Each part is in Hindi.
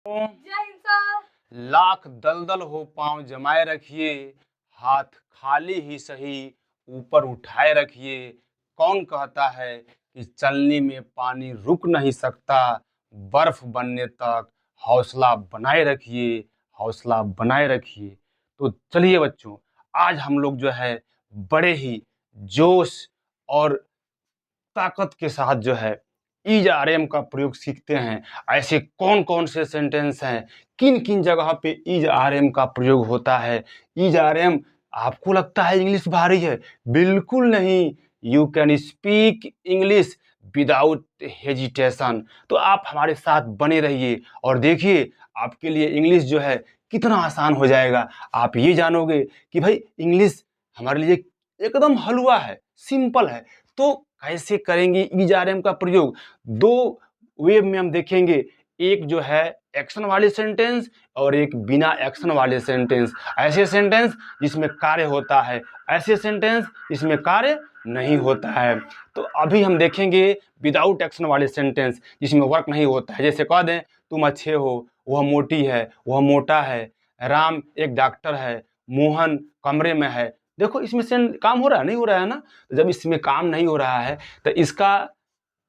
जय हिंद सर। लाख दलदल हो पांव जमाए रखिए, हाथ खाली ही सही ऊपर उठाए रखिए। कौन कहता है कि चलने में पानी रुक नहीं सकता, बर्फ बनने तक हौसला बनाए रखिए, हौसला बनाए रखिए। तो चलिए बच्चों, आज हम लोग जो है बड़े ही जोश और ताकत के साथ जो है ईज आर एम का प्रयोग सीखते हैं। ऐसे कौन कौन से सेंटेंस हैं, किन किन जगह पे ईज आर एम का प्रयोग होता है। ईज आर एम, आपको लगता है इंग्लिश भारी है? बिल्कुल नहीं, you can speak English without hesitation. तो आप हमारे साथ बने रहिए और देखिए आपके लिए इंग्लिश जो है कितना आसान हो जाएगा। आप ये जानोगे कि भाई इंग्लिश हमारे लिए एकदम हलवा है, सिंपल है। तो कैसे करेंगे ईज आर एम का प्रयोग? दो वे में हम देखेंगे, एक जो है एक्शन वाले सेंटेंस और एक बिना एक्शन वाले सेंटेंस। ऐसे सेंटेंस जिसमें कार्य होता है, ऐसे सेंटेंस जिसमें कार्य नहीं होता है। तो अभी हम देखेंगे विदाउट एक्शन वाले सेंटेंस जिसमें वर्क नहीं होता है। जैसे कह दें तुम अच्छे हो, वह मोटी है, वह मोटा है, राम एक डॉक्टर है, मोहन कमरे में है। देखो इसमें से काम हो रहा है, नहीं हो रहा है ना? तो जब इसमें काम नहीं हो रहा है तो इसका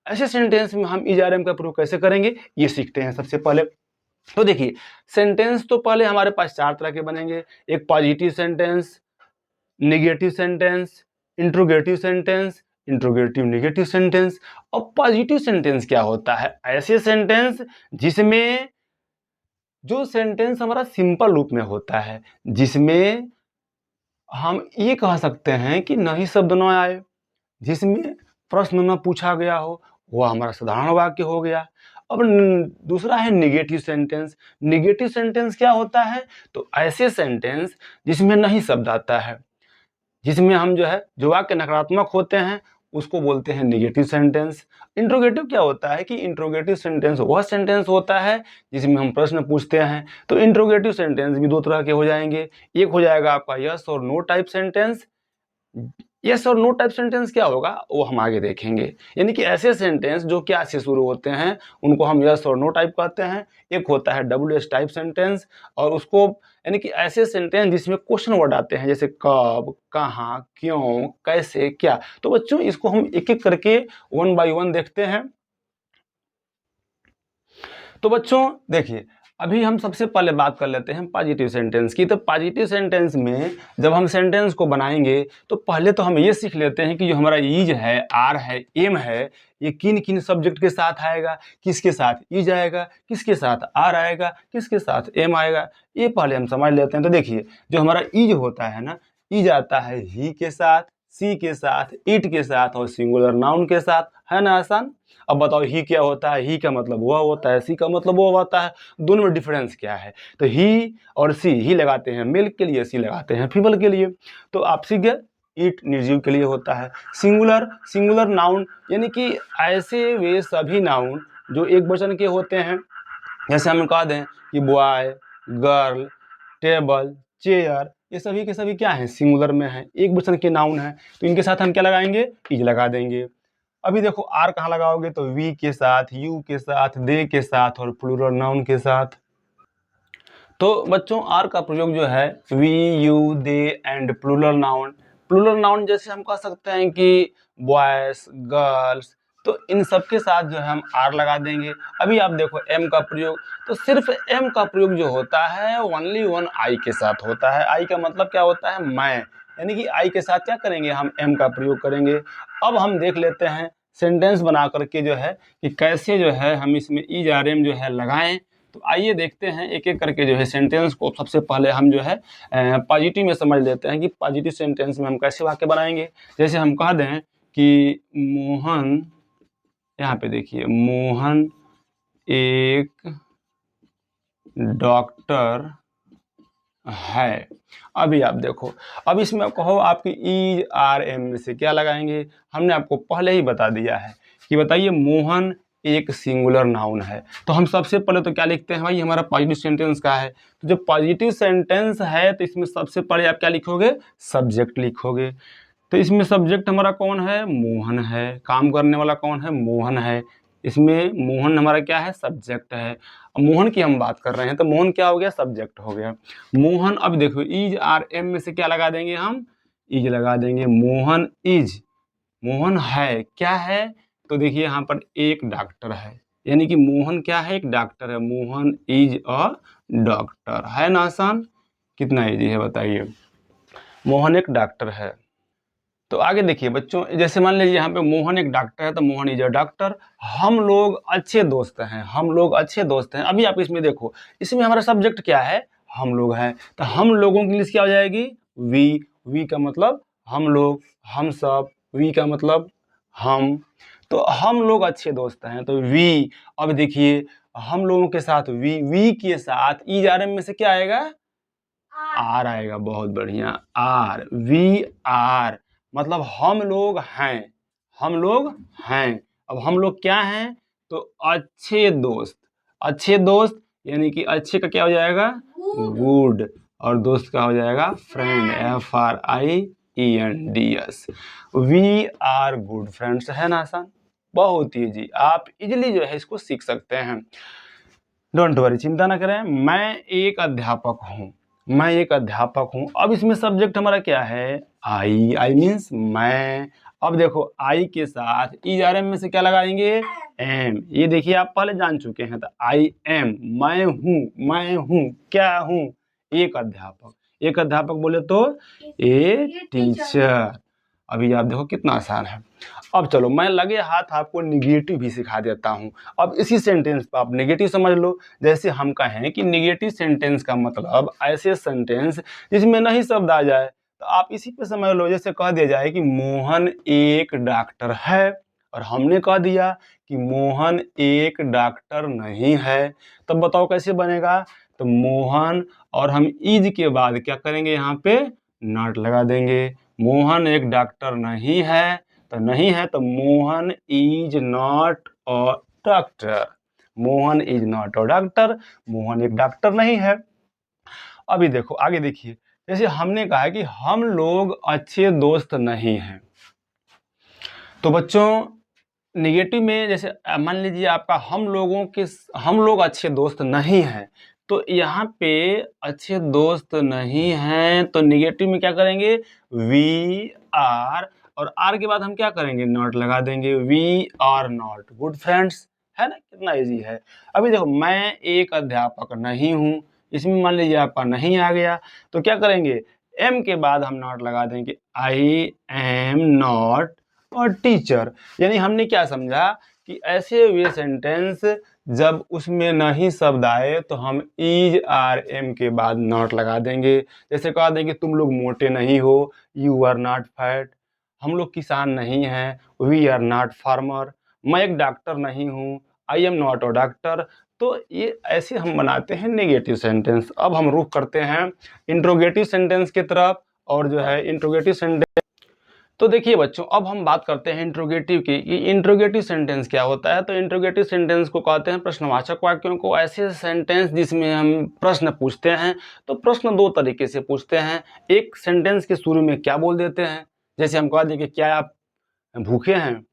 ऐसे सेंटेंस में हम ईज आर एम का प्रयोग कैसे करेंगे ये सीखते हैं सबसे पहले। तो देखिए सेंटेंस तो पहले हमारे पास चार तरह के बनेंगे। एक positive sentence, negative sentence, interrogative sentence, interrogative negative sentence. और पॉजिटिव सेंटेंस क्या होता है? ऐसे सेंटेंस जिसमें जो सेंटेंस हमारा सिंपल रूप में होता है, जिसमें हम ये कह सकते हैं कि नहीं शब्द न आए, जिसमें प्रश्न न पूछा गया हो, वह हमारा साधारण वाक्य हो गया। अब दूसरा है निगेटिव सेंटेंस। निगेटिव सेंटेंस क्या होता है? तो ऐसे सेंटेंस जिसमें नहीं शब्द आता है, जिसमें हम जो है जो वाक्य नकारात्मक होते हैं उसको बोलते हैं निगेटिव सेंटेंस। इंट्रोगेटिव क्या होता है कि इंट्रोगेटिव सेंटेंस वह सेंटेंस होता है जिसमें हम प्रश्न पूछते हैं। तो इंट्रोगेटिव सेंटेंस भी दो तरह के हो जाएंगे। एक हो जाएगा आपका यस और नो टाइप सेंटेंस। यस और नो टाइप सेंटेंस क्या होगा वो हम आगे देखेंगे। यानी कि ऐसे सेंटेंस जो क्या से शुरू होते हैं उनको हम यस और नो टाइप कहते हैं। एक होता है डब्ल्यू एस टाइप सेंटेंस, और उसको यानी कि ऐसे सेंटेंस जिसमें क्वेश्चन वर्ड आते हैं, जैसे कब, कहाँ, क्यों, कैसे, क्या। तो बच्चों इसको हम एक एक करके वन बाय वन देखते हैं। तो बच्चों देखिए, अभी हम सबसे पहले बात कर लेते हैं पॉजिटिव सेंटेंस की। तो पॉजिटिव सेंटेंस में जब हम सेंटेंस को बनाएंगे तो पहले तो हम ये सीख लेते हैं कि जो हमारा ईज है, आर है, एम है, ये किन किन सब्जेक्ट के साथ आएगा। किसके साथ ईज आएगा, किसके साथ आर आएगा, किसके साथ एम आएगा, ये पहले हम समझ लेते हैं। तो देखिए जो हमारा ईज होता है ना, ईज आता है ही के साथ, सी के साथ, इट के साथ और सिंगुलर नाउन के साथ। है ना आसान? अब बताओ ही क्या होता है? ही का मतलब वह होता है, सी का मतलब वो होता है। दोनों में डिफरेंस क्या है? तो ही और सी, ही लगाते हैं मेल के लिए, सी लगाते हैं फीमेल के लिए। तो आप सीख गए, ईट निर्जीव के लिए होता है। सिंगुलर, सिंगुलर नाउन यानी कि ऐसे वे सभी नाउन जो एक वचन के होते हैं। जैसे हम कह दें कि बॉय, गर्ल, टेबल, चेयर, ये सभी के सभी क्या हैं? सिंगुलर में है, एक वचन के नाउन है। तो इनके साथ हम क्या लगाएंगे? इज लगा देंगे। अभी देखो आर कहाँ लगाओगे? तो वी के साथ, यू के साथ, दे के साथ और प्लूरल नाउन के साथ। तो बच्चों आर का प्रयोग जो है we, you, they and plural noun. Plural noun जैसे हम कह सकते हैं कि बॉयज, गर्ल्स, तो इन सब के साथ जो है हम आर लगा देंगे। अभी आप देखो एम का प्रयोग, तो सिर्फ एम का प्रयोग जो होता है ओनली वन आई के साथ होता है। आई का मतलब क्या होता है? मैं। यानी कि आई के साथ क्या करेंगे? हम एम का प्रयोग करेंगे। अब हम देख लेते हैं सेंटेंस बना करके जो है कि कैसे जो है हम इसमें ईज आर एम जो है लगाएं। तो आइए देखते हैं एक एक करके जो है सेंटेंस को। सबसे पहले हम जो है पॉजिटिव में समझ लेते हैं कि पॉजिटिव सेंटेंस में हम कैसे वाक्य बनाएंगे। जैसे हम कह दें कि मोहन, यहाँ पे देखिए मोहन एक डॉक्टर है। अभी आप देखो, अब इसमें कहो आपकी ईज आर एम में से क्या लगाएंगे? हमने आपको पहले ही बता दिया है कि बताइए मोहन एक सिंगुलर नाउन है। तो हम सबसे पहले तो क्या लिखते हैं भाई? हमारा पॉजिटिव सेंटेंस का है। तो जो पॉजिटिव सेंटेंस है तो इसमें सबसे पहले आप क्या लिखोगे? सब्जेक्ट लिखोगे। तो इसमें सब्जेक्ट हमारा कौन है? मोहन है। काम करने वाला कौन है? मोहन है। इसमें मोहन हमारा क्या है? सब्जेक्ट है। अब मोहन की हम बात कर रहे हैं तो मोहन क्या हो गया, सब्जेक्ट हो गया। मोहन, अब देखो इज आर एम में से क्या लगा देंगे हम, इज लगा देंगे। मोहन इज, मोहन है, क्या है, तो देखिए यहाँ पर एक डॉक्टर है, यानी कि मोहन क्या है, एक डॉक्टर है। मोहन इज अ डॉक्टर, है ना आसान, कितना इजी है बताइए, मोहन एक डॉक्टर है। तो आगे देखिए बच्चों, जैसे मान लीजिए यहाँ पे मोहन एक डॉक्टर है तो मोहन इज अ डॉक्टर। हम लोग अच्छे दोस्त हैं, हम लोग अच्छे दोस्त हैं। अभी आप इसमें देखो, इसमें हमारा सब्जेक्ट क्या है, हम लोग हैं, तो हम लोगों की इंग्लिश क्या हो जाएगी, वी का मतलब हम लोग, हम सब, वी का मतलब हम, तो हम लोग अच्छे दोस्त हैं तो वी। अब देखिए हम लोगों के साथ वी के साथ ई आर एम में से क्या आएगा, आर आएगा, बहुत बढ़िया, आर, वी आर, मतलब हम लोग हैं, हम लोग हैं। अब हम लोग क्या हैं, तो अच्छे दोस्त, अच्छे दोस्त, यानी कि अच्छे का क्या हो जाएगा, गुड, और दोस्त का हो जाएगा friend, FRIENDS। We are good friends, है ना आसान, बहुत ईजी, आप इजीली जो है इसको सीख सकते हैं। डोंट वरी, चिंता ना करें। मैं एक अध्यापक हूँ, मैं एक अध्यापक हूँ। अब इसमें सब्जेक्ट हमारा क्या है, आई मीन्स मैं। अब देखो आई के साथ ERM में से क्या लगाएंगे, एम। ये देखिए आप पहले जान चुके हैं, तो आई एम, मैं हूँ, मैं हूँ, क्या हूँ, एक अध्यापक। एक अध्यापक बोले तो ए टीचर। अभी आप देखो कितना आसान है। अब चलो मैं लगे हाथ आपको निगेटिव भी सिखा देता हूँ। अब इसी सेंटेंस पर आप नेगेटिव समझ लो। जैसे हम कहें कि निगेटिव सेंटेंस का मतलब ऐसे सेंटेंस जिसमें नहीं शब्द आ जाए, तो आप इसी पे समझ लो। जैसे कह दिया जाए कि मोहन एक डॉक्टर है, और हमने कह दिया कि मोहन एक डॉक्टर नहीं है, तब बताओ कैसे बनेगा। तो मोहन, और हम इज के बाद क्या करेंगे, यहाँ पे नॉट लगा देंगे। मोहन एक डॉक्टर नहीं है, तो नहीं है तो Mohan is not a doctor, Mohan is not a doctor, Mohan एक डॉक्टर नहीं है। अभी देखो आगे देखिए, जैसे हमने कहा है कि हम लोग अच्छे दोस्त नहीं हैं, तो बच्चों निगेटिव में जैसे मान लीजिए आपका हम लोग अच्छे दोस्त नहीं हैं, तो यहाँ पे अच्छे दोस्त नहीं हैं तो निगेटिव में क्या करेंगे, वी आर, और आर के बाद हम क्या करेंगे, नॉट लगा देंगे। We are not good friends, है ना, कितना इजी है। अभी देखो मैं एक अध्यापक नहीं हूँ, इसमें मान लीजिए आपका नहीं आ गया, तो क्या करेंगे, एम के बाद हम नॉट लगा देंगे। आई एम नॉट और टीचर, यानी हमने क्या समझा कि ऐसे वे सेंटेंस जब उसमें नहीं शब्द आए तो हम इज आर एम के बाद नॉट लगा देंगे। जैसे कह देंगे तुम लोग मोटे नहीं हो, यू आर नॉट फैट। हम लोग किसान नहीं हैं, वी आर नॉट फार्मर। मैं एक डॉक्टर नहीं हूँ, I am not a doctor. तो ये ऐसे हम बनाते हैं नेगेटिव सेंटेंस। अब हम रुख करते हैं इंट्रोगेटिव सेंटेंस की तरफ, और जो है इंट्रोगेटिव सेंटेंस, तो देखिए बच्चों अब हम बात करते हैं इंट्रोगेटिव की। कि इंट्रोगेटिव सेंटेंस क्या होता है, तो इंट्रोगेटिव सेंटेंस को कहते हैं प्रश्नवाचक वाक्यों को, ऐसे सेंटेंस जिसमें हम प्रश्न पूछते हैं। तो प्रश्न दो तरीके से पूछते हैं। एक, सेंटेंस के शुरू में क्या बोल देते हैं, जैसे हम कह दें कि क्या आप भूखे हैं,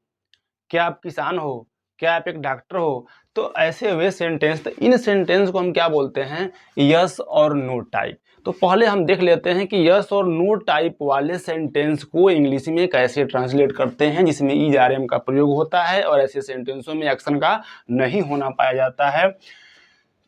क्या आप किसान हो, क्या आप एक डॉक्टर हो। तो ऐसे वे सेंटेंस, तो इन सेंटेंस को हम क्या बोलते हैं, यस और नो टाइप। तो पहले हम देख लेते हैं कि यस और नो टाइप वाले सेंटेंस को इंग्लिश में कैसे ट्रांसलेट करते हैं, जिसमें इज आर एम का प्रयोग होता है और ऐसे सेंटेंसों में एक्शन का नहीं होना पाया जाता है।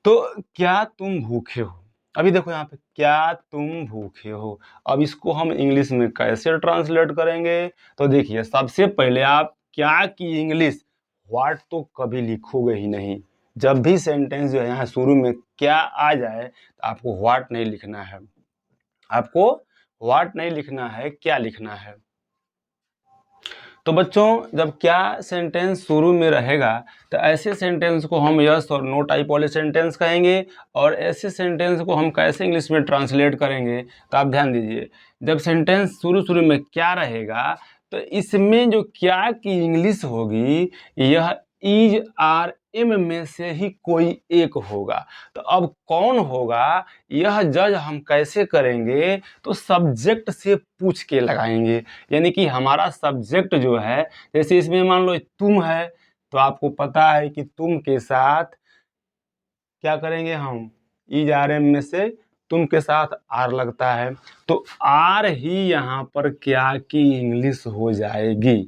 तो क्या तुम भूखे हो, अभी देखो यहाँ पे क्या तुम भूखे हो। अब इसको हम इंग्लिश में कैसे ट्रांसलेट करेंगे, तो देखिए सबसे पहले आप क्या की इंग्लिश, व्हाट तो कभी लिखोगे ही नहीं। जब भी सेंटेंस जो है यहाँ शुरू में क्या आ जाए तो आपको व्हाट नहीं लिखना है, आपको व्हाट नहीं लिखना है, क्या लिखना है। तो बच्चों जब क्या सेंटेंस शुरू में रहेगा तो ऐसे सेंटेंस को हम यस और नो टाइप वाले सेंटेंस कहेंगे। और ऐसे सेंटेंस को हम कैसे इंग्लिश में ट्रांसलेट करेंगे, तो आप ध्यान दीजिए, जब सेंटेंस शुरू में क्या रहेगा तो इसमें जो क्या की इंग्लिश होगी यह इज आर एम में से ही कोई एक होगा। तो अब कौन होगा यह जज हम कैसे करेंगे, तो सब्जेक्ट से पूछ के लगाएंगे। यानी कि हमारा सब्जेक्ट जो है, जैसे इसमें मान लो तुम है, तो आपको पता है कि तुम के साथ क्या करेंगे हम, इज आर एम में से तुम के साथ आर लगता है, तो आर ही यहाँ पर क्या की इंग्लिश हो जाएगी।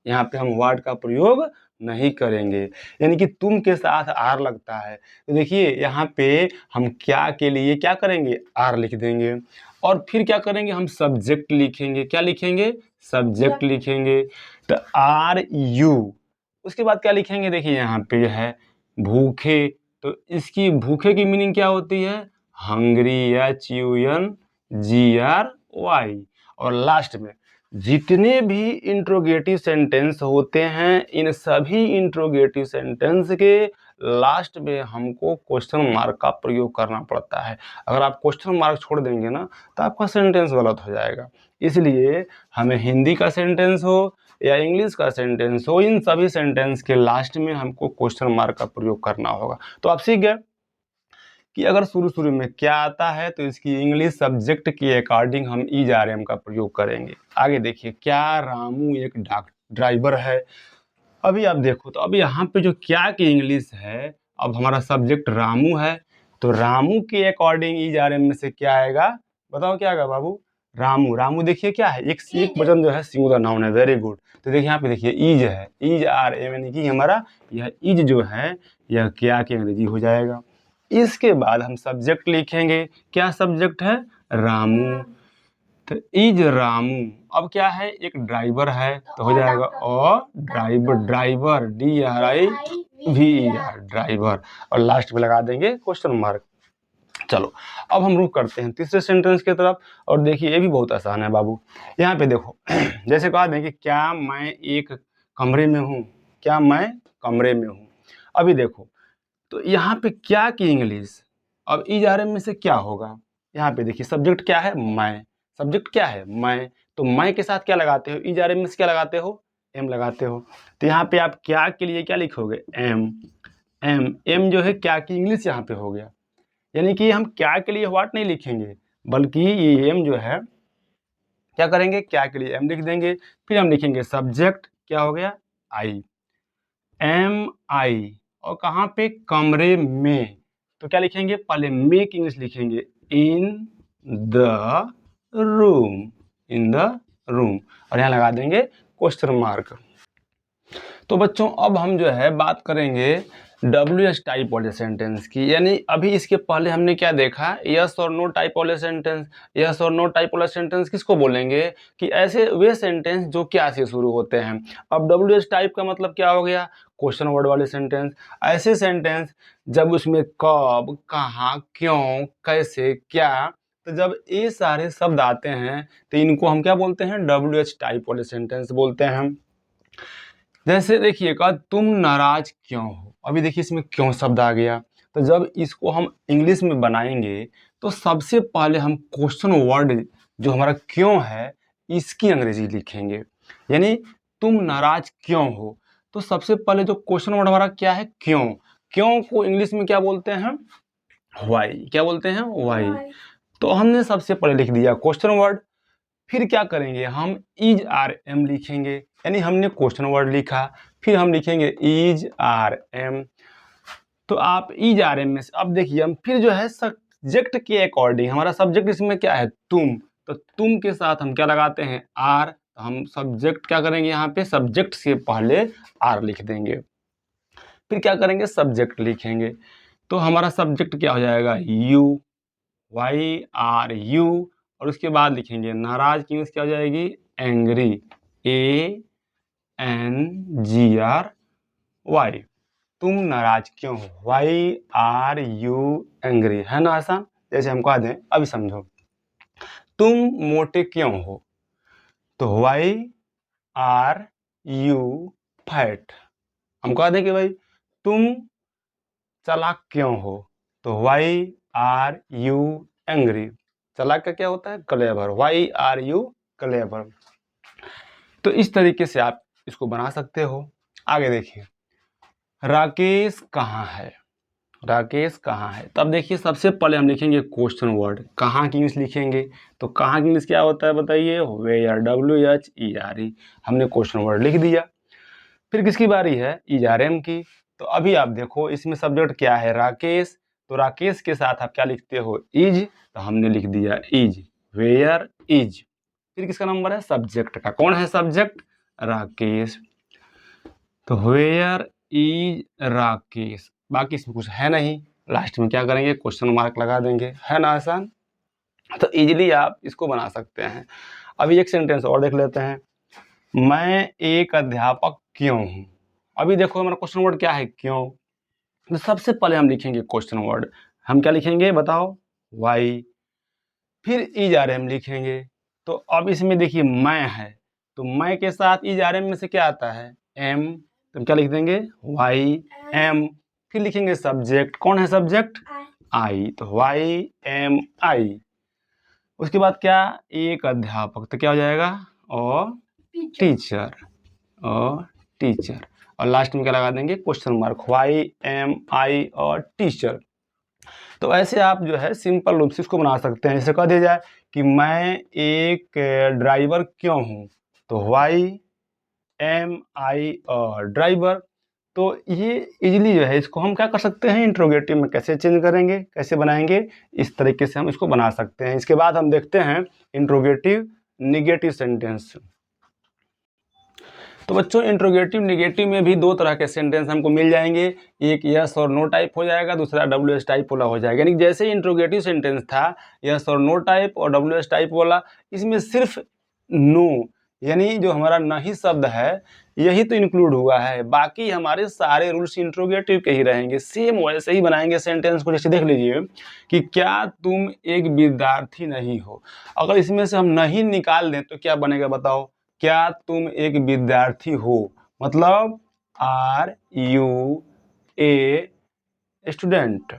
यहाँ पे हम वर्ड का प्रयोग नहीं करेंगे, यानी कि तुम के साथ आर लगता है, तो देखिए यहाँ पे हम क्या के लिए क्या करेंगे, आर लिख देंगे, और फिर क्या करेंगे, हम सब्जेक्ट लिखेंगे। क्या लिखेंगे, सब्जेक्ट लिखेंगे, तो आर यू। उसके बाद क्या लिखेंगे, देखिए यहाँ पे है भूखे, तो इसकी भूखे की मीनिंग क्या होती है, हंग्री, HUNGRY। और लास्ट में जितने भी इंट्रोगेटिव सेंटेंस होते हैं, इन सभी इंट्रोगेटिव सेंटेंस के लास्ट में हमको क्वेश्चन मार्क का प्रयोग करना पड़ता है। अगर आप क्वेश्चन मार्क छोड़ देंगे ना तो आपका सेंटेंस गलत हो जाएगा। इसलिए हमें हिंदी का सेंटेंस हो या इंग्लिश का सेंटेंस हो, इन सभी सेंटेंस के लास्ट में हमको क्वेश्चन मार्क का प्रयोग करना होगा। तो आप सीख गए कि अगर शुरू में क्या आता है तो इसकी इंग्लिश सब्जेक्ट के अकॉर्डिंग हम इज आर एम का प्रयोग करेंगे। आगे देखिए, क्या रामू एक ड्राइवर है। अभी आप देखो तो अब यहाँ पे जो क्या की इंग्लिश है, अब हमारा सब्जेक्ट रामू है, तो रामू के अकॉर्डिंग इज आर एम में से क्या आएगा, बताओ क्या आएगा बाबू, रामू। रामू देखिए क्या है, एक वचन जो है सिंगुलर नाउन है, वेरी गुड। तो देखिए यहाँ पे देखिए इज है, इज आर एम, यानी कि हमारा यह इज जो है यह क्या की अंग्रेजी हो जाएगा। इसके बाद हम सब्जेक्ट लिखेंगे, क्या सब्जेक्ट है, रामू, तो इज रामू। अब क्या है, एक ड्राइवर है, तो हो जाएगा और ड्राइवर DRIVER, ड्राइवर, और लास्ट में लगा देंगे क्वेश्चन मार्क। चलो अब हम रुक करते हैं तीसरे सेंटेंस की तरफ, और देखिए ये भी बहुत आसान है बाबू। यहाँ पे देखो जैसे कहा दें कि क्या मैं एक कमरे में हूँ, क्या मैं कमरे में हूँ। अभी देखो तो यहाँ पे क्या की इंग्लिश, अब इज आर एम में से क्या होगा, यहाँ पे देखिए सब्जेक्ट क्या है, मैं, सब्जेक्ट क्या है, मैं, तो मैं के साथ क्या लगाते हो, इज आर एम में से क्या लगाते हो, एम लगाते हो। तो यहाँ पे आप क्या के लिए क्या लिखोगे, एम, एम जो है क्या की इंग्लिश यहाँ पे हो गया, यानी कि हम क्या के लिए व्हाट नहीं लिखेंगे, बल्कि ये एम जो है क्या करेंगे, क्या के लिए एम लिख देंगे, फिर हम लिखेंगे सब्जेक्ट क्या हो गया, आई, MI, और कहाँ पे, कमरे में, तो क्या लिखेंगे, पहले में की इंग्लिश लिखेंगे, in the room, in the room, और यहाँ लगा देंगे क्वेश्चन मार्क। तो बच्चों अब हम जो है बात करेंगे WH टाइप वाले सेंटेंस की, यानी अभी इसके पहले हमने क्या देखा, यस और नो टाइप वाले सेंटेंस। यस और नो टाइप वाला सेंटेंस किसको बोलेंगे, कि ऐसे वे सेंटेंस जो क्या से शुरू होते हैं। अब WH टाइप का मतलब क्या हो गया, क्वेश्चन वर्ड वाले सेंटेंस। ऐसे सेंटेंस जब उसमें कब, कहाँ, क्यों, कैसे, क्या, तो जब ये सारे शब्द आते हैं तो इनको हम क्या बोलते हैं, WH टाइप वाले सेंटेंस बोलते हैं। जैसे देखिएगा, तुम नाराज क्यों हो, अभी देखिए इसमें क्यों शब्द आ गया, तो जब इसको हम इंग्लिश में बनाएंगे तो सबसे पहले हम क्वेश्चन वर्ड जो हमारा क्यों है इसकी अंग्रेजी लिखेंगे, यानी तुम नाराज क्यों हो, तो सबसे पहले जो क्वेश्चन वर्ड हमारा क्या है, क्यों। क्यों को इंग्लिश में क्या बोलते हैं, व्हाई, क्या बोलते हैं, व्हाई। तो हमने सबसे पहले लिख दिया क्वेश्चन वर्ड, फिर क्या करेंगे, हम इज आर एम लिखेंगे, यानी हमने क्वेश्चन वर्ड लिखा, फिर हम लिखेंगे इज आर एम। तो आप इज आर एम में से अब देखिए हम फिर जो है सब्जेक्ट के अकॉर्डिंग, हमारा सब्जेक्ट इसमें क्या है, तुम, तो तुम के साथ हम क्या लगाते हैं, आर, तो हम सब्जेक्ट क्या करेंगे, यहाँ पे सब्जेक्ट से पहले आर लिख देंगे, फिर क्या करेंगे, सब्जेक्ट लिखेंगे, तो हमारा सब्जेक्ट क्या हो जाएगा, यू, YRU, और उसके बाद लिखेंगे नाराज की इंग्लिश क्या हो जाएगी, एंग्री, ANGRY। तुम नाराज क्यों हो, YRU एंग्री, है ना आसान। जैसे हम कह दें, अभी समझो, तुम मोटे क्यों हो, तो YRU फैट। हम कह दें कि भाई तुम चालाक क्यों हो, तो YRU एंग्री। चालाक का क्या होता है, क्लेवर, YRU क्लेवर। तो इस तरीके से आप इसको बना सकते हो। आगे देखिए, राकेश कहाँ है, राकेश कहाँ है, तब देखिए सबसे पहले हम लिखेंगे क्वेश्चन वर्ड, कहाँ की इंग्लिश लिखेंगे, तो कहाँ की इंग्लिश क्या होता है बताइए, वेयर, WHERE, हमने क्वेश्चन वर्ड लिख दिया। फिर किसकी बारी है, इज आर एम की, तो तो अभी आप देखो इसमें सब्जेक्ट क्या है, राकेश। तो राकेश के साथ आप क्या लिखते हो, इज, तो हमने लिख दिया इज, वेयर इज। फिर किसका नंबर है, सब्जेक्ट का। कौन है सब्जेक्ट, राकेश। तो वेयर इज राकेश, बाकी इसमें कुछ है नहीं, लास्ट में क्या करेंगे, क्वेश्चन मार्क लगा देंगे, है ना आसान। तो इजीली आप इसको बना सकते हैं। अभी एक सेंटेंस और देख लेते हैं, मैं एक अध्यापक क्यों हूँ। अभी देखो हमारा क्वेश्चन वर्ड क्या है, क्यों। तो सबसे पहले हम लिखेंगे क्वेश्चन वर्ड, हम क्या लिखेंगे बताओ, वाई। फिर इज आर एम लिखेंगे। तो अब इसमें देखिए मैं है, तो मैं के साथ इज आर एम में से क्या आता है, एम। तो हम क्या लिख देंगे, वाई एम। फिर लिखेंगे सब्जेक्ट, कौन है सब्जेक्ट, आई। तो वाई एम आई। उसके बाद क्या, एक अध्यापक, तो क्या हो जाएगा, और टीचर, और टीचर। और लास्ट में क्या लगा देंगे, क्वेश्चन मार्क, वाई एम आई और टीचर। तो ऐसे आप जो है सिंपल रूप से इसको बना सकते हैं। जैसे कह दिया जाए कि मैं एक ड्राइवर क्यों हूँ, तो वाई एम आई ड्राइवर। तो ये इजीली जो है इसको हम क्या कर सकते हैं, इंट्रोगेटिव में कैसे चेंज करेंगे, कैसे बनाएंगे, इस तरीके से हम इसको बना सकते हैं। इसके बाद हम देखते हैं इंट्रोगेटिव निगेटिव सेंटेंस। तो बच्चों इंट्रोगेटिव निगेटिव में भी दो तरह के सेंटेंस हमको मिल जाएंगे, एक यस और नो टाइप हो जाएगा, दूसरा डब्ल्यू एस टाइप वाला हो जाएगा। यानी जैसे इंट्रोगेटिव सेंटेंस था यस और नो टाइप और डब्ल्यू एस टाइप वाला, इसमें सिर्फ नो यानी जो हमारा नहीं शब्द है यही तो इंक्लूड हुआ है, बाकी हमारे सारे रूल्स इंट्रोगेटिव के ही रहेंगे। सेम वैसे ही बनाएंगे सेंटेंस को। जैसे देख लीजिए कि क्या तुम एक विद्यार्थी नहीं हो, अगर इसमें से हम नहीं निकाल दें तो क्या बनेगा बताओ, क्या तुम एक विद्यार्थी हो, मतलब आर यू ए स्टूडेंट।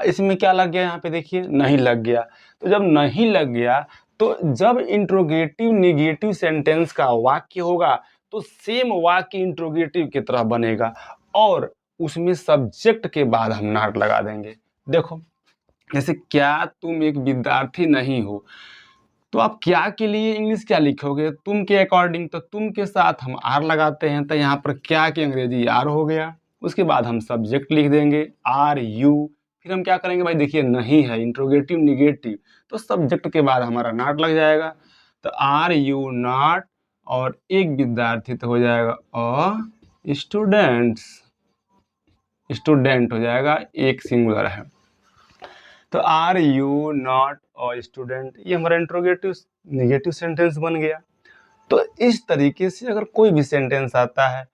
इसमें क्या लग गया, यहाँ पे देखिए नहीं लग गया। तो जब नहीं लग गया, तो जब इंट्रोगेटिव निगेटिव सेंटेंस का वाक्य होगा तो सेम वाक्य इंट्रोगेटिव की तरह बनेगा, और उसमें सब्जेक्ट के बाद हम नॉट लगा देंगे। देखो जैसे क्या तुम एक विद्यार्थी नहीं हो, तो आप क्या के लिए इंग्लिश क्या लिखोगे, तुम के अकॉर्डिंग, तो तुम के साथ हम आर लगाते हैं, तो यहाँ पर क्या की अंग्रेजी आर हो गया। उसके बाद हम सब्जेक्ट लिख देंगे आर यू। फिर हम क्या करेंगे भाई, देखिए नहीं है इंट्रोगेटिव निगेटिव, तो सब्जेक्ट के बाद हमारा नॉट लग जाएगा, तो आर यू नॉट, और एक विद्यार्थी तो हो जाएगा अ स्टूडेंट्स, स्टूडेंट हो जाएगा, एक सिंगुलर है। तो are you not a student, ये हमारा इंट्रोगेटिव निगेटिव सेंटेंस बन गया। तो इस तरीके से अगर कोई भी सेंटेंस आता है,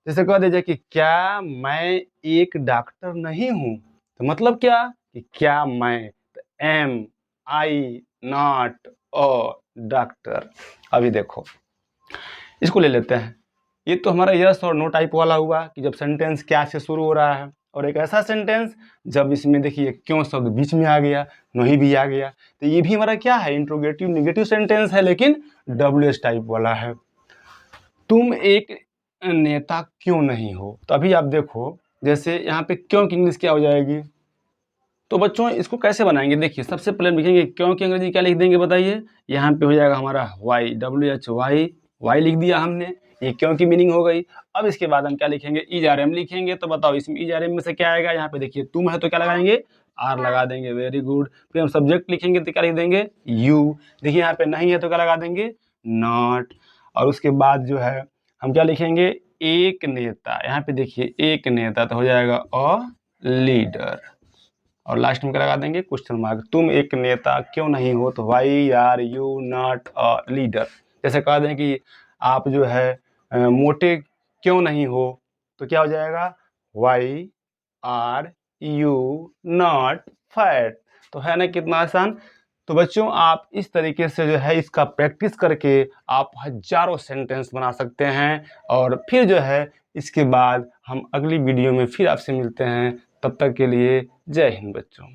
जैसे कह दीजिए कि क्या मैं एक डॉक्टर नहीं हूँ, तो मतलब क्या कि क्या मैं, तो am I not a doctor. अभी देखो इसको ले लेते हैं, ये तो हमारा यस और नो टाइप वाला हुआ कि जब सेंटेंस क्या से शुरू हो रहा है, और एक ऐसा सेंटेंस जब इसमें देखिए क्यों शब्द बीच में आ गया, नहीं भी आ गया, तो ये भी हमारा क्या है, इंट्रोगेटिव निगेटिव सेंटेंस है, लेकिन डब्ल्यू एस टाइप वाला है। तुम एक नेता क्यों नहीं हो, तो अभी आप देखो जैसे यहाँ पे क्यों की इंग्लिश क्या हो जाएगी। तो बच्चों इसको कैसे बनाएंगे, देखिए सबसे पहले लिखेंगे क्यों की अंग्रेजी क्या लिख देंगे बताइए, यहाँ पे हो जाएगा हमारा why, W H Y, why लिख दिया हमने, ये क्यों की मीनिंग हो गई। अब इसके बाद हम क्या लिखेंगे, इज आर एम लिखेंगे। तो बताओ इसमें इज आर एम में से क्या आएगा, यहाँ पे देखिए तुम है तो क्या लगाएंगे, आर लगा देंगे, वेरी गुड। फिर हम सब्जेक्ट लिखेंगे तो क्या लिख देंगे, यू। देखिए यहाँ पे नहीं है तो क्या लगा देंगे, नॉट। और उसके बाद जो है हम क्या लिखेंगे, एक नेता, यहाँ पे देखिए एक नेता तो हो जाएगा अ लीडर, और लास्ट में क्या लगा देंगे, क्वेश्चन मार्क। तुम एक नेता क्यों नहीं हो, तो why are you not a leader. जैसे कह दें कि आप जो है मोटे क्यों नहीं हो, तो क्या हो जाएगा, why are you not fat. तो है ना कितना आसान। तो बच्चों आप इस तरीके से जो है इसका प्रैक्टिस करके आप हजारों सेंटेंस बना सकते हैं, और फिर जो है इसके बाद हम अगली वीडियो में फिर आपसे मिलते हैं। तब तक के लिए जय हिंद बच्चों।